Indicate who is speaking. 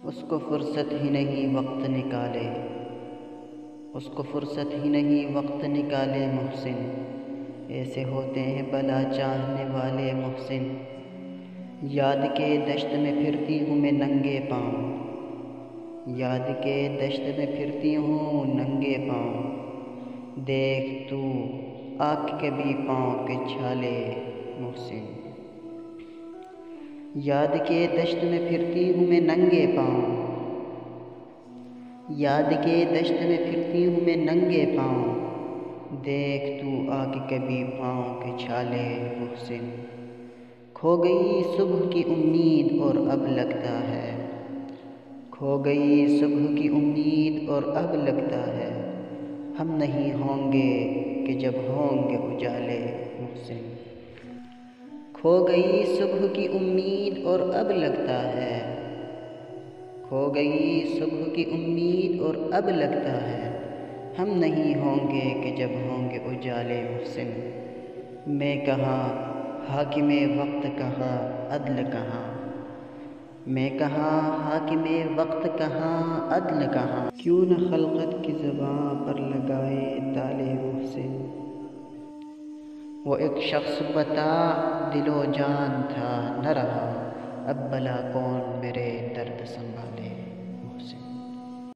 Speaker 1: اس کو فرصت ہی نہیں وقت نکالے، اس کو فرصت ہی نہیں وقت نکالے محسن، ایسے ہوتے ہیں بلا چاہنے والے محسن۔ یاد کے دشت میں پھرتی ہوں میں ننگے پاؤں، یاد کے دشت میں پھرتی ہوں ننگے پاؤں، دیکھ تو آ کے کبھی پاؤں کے چھالے محسن۔ یاد کے دشت میں پھرتی ہوں میں ننگے پاؤں، یاد کے دشت میں پھرتی ہوں میں ننگے پاؤں، دیکھ تو آ کے کبھی پاؤں کے چھالے محسن۔ کھو گئی صبح کی امید اور اب لگتا ہے، کھو گئی صبح کی امید اور اب لگتا ہے، ہم نہیں ہوں گے کہ جب ہوں گے اجالے محسن۔ کھو گئی صبح کی امید اور اب لگتا ہے، کھو گئی صبح کی امید اور اب لگتا ہے، ہم نہیں ہوں گے کہ جب ہوں گے اجالے محسن۔ میں کہاں حاکم وقت کہاں عدل کہاں، میں کہاں حاکم وقت کہاں عدل کہاں، کیوں نہ خلقت کی زباں پر لگائے تالے محسن۔ وہ ایک شخص بتا دل و جان تھا نہ رہا، اب بھلا کون میرے درد سنبھالے۔